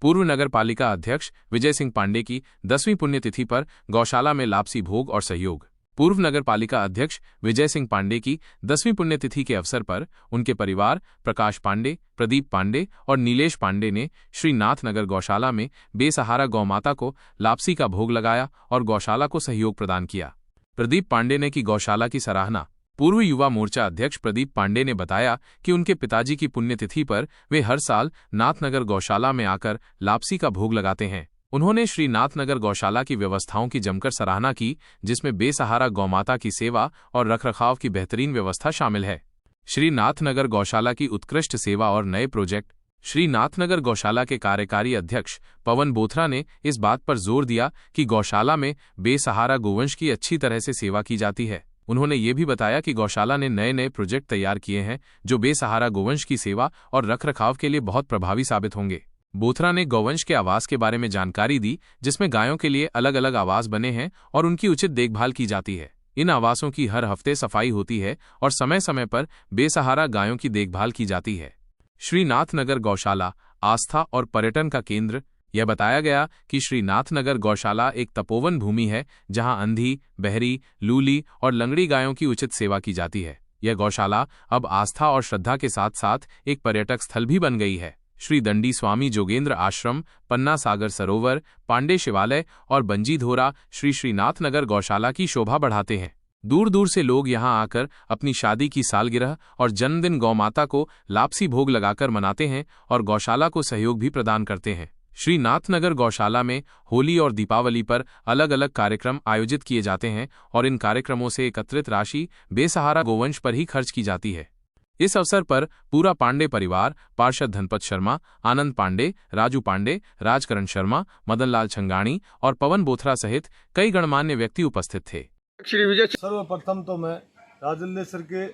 पूर्व नगर पालिका अध्यक्ष विजय सिंह पांडे की 10वीं पुण्यतिथि पर गौशाला में लापसी भोग और सहयोग। पूर्व नगर पालिका अध्यक्ष विजय सिंह पांडे की 10वीं पुण्यतिथि के अवसर पर उनके परिवार प्रकाश पांडे, प्रदीप पांडे और नीलेश पांडे ने श्री नाथ नगर गौशाला में बेसहारा गौमाता को लापसी का भोग लगाया और गौशाला को सहयोग प्रदान किया। प्रदीप पांडे ने की गौशाला की सराहना। पूर्व युवा मोर्चा अध्यक्ष प्रदीप पांडे ने बताया कि उनके पिताजी की पुण्यतिथि पर वे हर साल नाथनगर गौशाला में आकर लापसी का भोग लगाते हैं। उन्होंने श्री नाथनगर गौशाला की व्यवस्थाओं की जमकर सराहना की, जिसमें बेसहारा गौमाता की सेवा और रखरखाव की बेहतरीन व्यवस्था शामिल है। श्री नाथनगर गौशाला की उत्कृष्ट सेवा और नए प्रोजेक्ट। श्री नाथनगर गौशाला के कार्यकारी अध्यक्ष पवन बोथरा ने इस बात पर जोर दिया कि गौशाला में बेसहारा गोवंश की अच्छी तरह से सेवा की जाती है। उन्होंने ये भी बताया कि गौशाला ने नए नए प्रोजेक्ट तैयार किए हैं जो बेसहारा गोवंश की सेवा और रखरखाव के लिए बहुत प्रभावी साबित होंगे। बोथरा ने गौवंश के आवास के बारे में जानकारी दी, जिसमें गायों के लिए अलग अलग आवास बने हैं और उनकी उचित देखभाल की जाती है। इन आवासों की हर हफ्ते सफाई होती है और समय समय पर बेसहारा गायों की देखभाल की जाती है। श्री नाथनगर गौशाला आस्था और पर्यटन का केंद्र। यह बताया गया कि श्री नाथनगर गौशाला एक तपोवन भूमि है जहां अंधी, बहरी, लूली और लंगड़ी गायों की उचित सेवा की जाती है। यह गौशाला अब आस्था और श्रद्धा के साथ साथ एक पर्यटक स्थल भी बन गई है। श्री दंडी स्वामी जोगेंद्र आश्रम, पन्ना सागर सरोवर, पांडे शिवालय और बंजीधोरा श्री नाथनगर गौशाला की शोभा बढ़ाते हैं। दूर दूर से लोग यहां आकर अपनी शादी की सालगिरह और जन्मदिन गौमाता को लापसी भोग लगाकर मनाते हैं और गौशाला को सहयोग भी प्रदान करते हैं। श्री नाथनगर गौशाला में होली और दीपावली पर अलग अलग कार्यक्रम आयोजित किए जाते हैं और इन कार्यक्रमों से एकत्रित राशि बेसहारा गोवंश पर ही खर्च की जाती है। इस अवसर पर पूरा पांडे परिवार, पार्षद धनपत शर्मा, आनंद पांडे, राजू पांडे, राजकरण शर्मा, मदनलाल छंगाणी और पवन बोथरा सहित कई गणमान्य व्यक्ति उपस्थित थे। सर्वप्रथम तो मैं राजलेश्वर के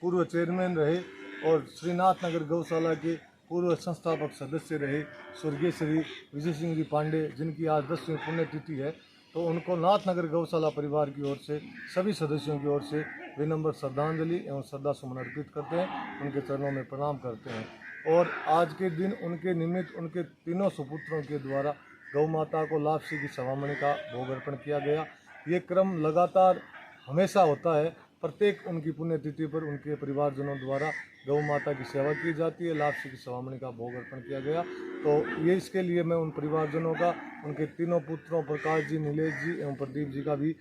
पूर्व चेयरमैन रहे और श्री नाथनगर गौशाला के पूर्व संस्थापक सदस्य रहे स्वर्गीय श्री विजय सिंह जी पांडे, जिनकी आज 10वीं पुण्यतिथि है, तो उनको नाथनगर गौशाला परिवार की ओर से सभी सदस्यों की ओर से विनम्र श्रद्धांजलि एवं श्रद्धा सुमन अर्पित करते हैं, उनके चरणों में प्रणाम करते हैं। और आज के दिन उनके निमित्त उनके तीनों सुपुत्रों के द्वारा गौ माता को लापसी की सवामणि का भोग अर्पण किया गया। ये क्रम लगातार हमेशा होता है। प्रत्येक उनकी पुण्यतिथि पर उनके परिवारजनों द्वारा गौ माता की सेवा की जाती है, लापसी की सवामणि का भोग अर्पण किया गया। तो ये इसके लिए मैं उन परिवारजनों का, उनके तीनों पुत्रों प्रकाश जी, नीलेश जी एवं प्रदीप जी का भी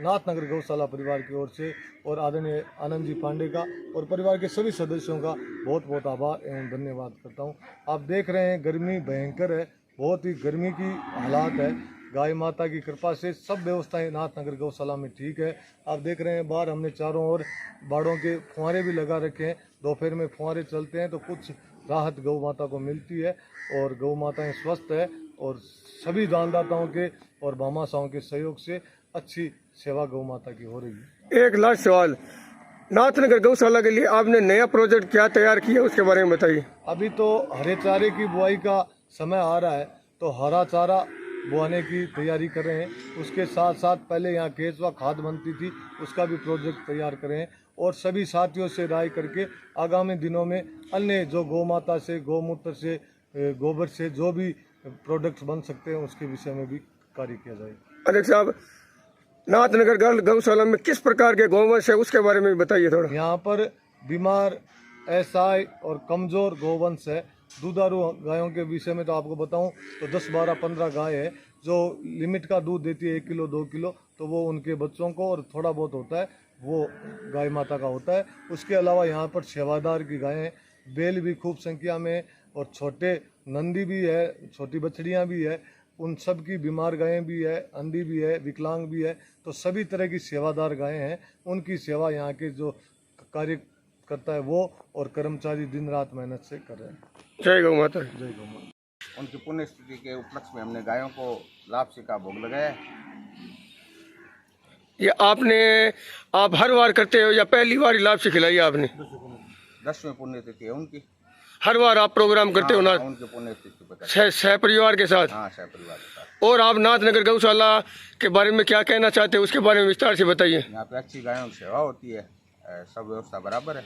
नाथनगर गौशाला परिवार की ओर से और आदरणीय आनंद जी पांडे का और परिवार के सभी सदस्यों का बहुत बहुत आभार एवं धन्यवाद करता हूँ। आप देख रहे हैं गर्मी भयंकर है, बहुत ही गर्मी की हालात है। गाय माता की कृपा से सब व्यवस्थाएं नाथनगर गौशाला में ठीक है। आप देख रहे हैं बाहर हमने चारों ओर बाड़ों के फुहारे भी लगा रखे हैं। दोपहर में फुहारे चलते हैं तो कुछ राहत गौ माता को मिलती है और गौ माताएँ स्वस्थ है और सभी दानदाताओं के और भामाशाहों के सहयोग से अच्छी सेवा गौ माता की हो रही है। एक लास्ट सवाल, नाथनगर गौशाला के लिए आपने नया प्रोजेक्ट क्या तैयार किया, उसके बारे में बताइए। अभी तो हरे चारे की बुआई का समय आ रहा है, तो हरा चारा बोने की तैयारी कर रहे हैं। उसके साथ साथ पहले यहाँ केचुआ खाद बनती थी, उसका भी प्रोजेक्ट तैयार कर रहे हैं और सभी साथियों से राय करके आगामी दिनों में अन्य जो गौ माता से, गौमूत्र से, गोबर से जो भी प्रोडक्ट्स बन सकते हैं उसके विषय में भी कार्य किया जाएगा। अध्यक्ष साहब, नाथनगर गौशाला में किस प्रकार के गौवंश है उसके बारे में बताइए थोड़ा। यहाँ पर बीमार, असहाय और कमज़ोर गौवंश है। दूधारू गायों के विषय में तो आपको बताऊं तो 10, 12, 15 गाय है जो लिमिट का दूध देती है 1 किलो 2 किलो, तो वो उनके बच्चों को और थोड़ा बहुत होता है वो गाय माता का होता है। उसके अलावा यहाँ पर सेवादार की गायें हैं, बैल भी खूब संख्या में और छोटे नंदी भी है, छोटी बछड़ियाँ भी है। उन सब की बीमार गायें भी है, अंधी भी है, विकलांग भी है, तो सभी तरह की सेवादार गायें हैं। उनकी सेवा यहाँ के जो कार्य करता है वो और कर्मचारी दिन रात मेहनत से कर रहे हैं। जय गौ माता। जय गौ माता। उनकी पुण्यतिथि के उपलक्ष्य में हमने गायों को लापसी का भोग लगाया। ये आप हर बार करते हो या पहली बार लापसी खिलाई आपने? 10वीं पुण्यतिथि है उनकी। हर बार आप प्रोग्राम करते हो ना? उनकी पुण्यतिथि पर सह परिवार के साथ? हाँ, सह परिवार के साथ। और आप नाथनगर गौशाला के बारे में क्या कहना चाहते हैं उसके बारे में विस्तार से बताइए। यहाँ पे अच्छी गायों की सेवा होती है, सब व्यवस्था बराबर है।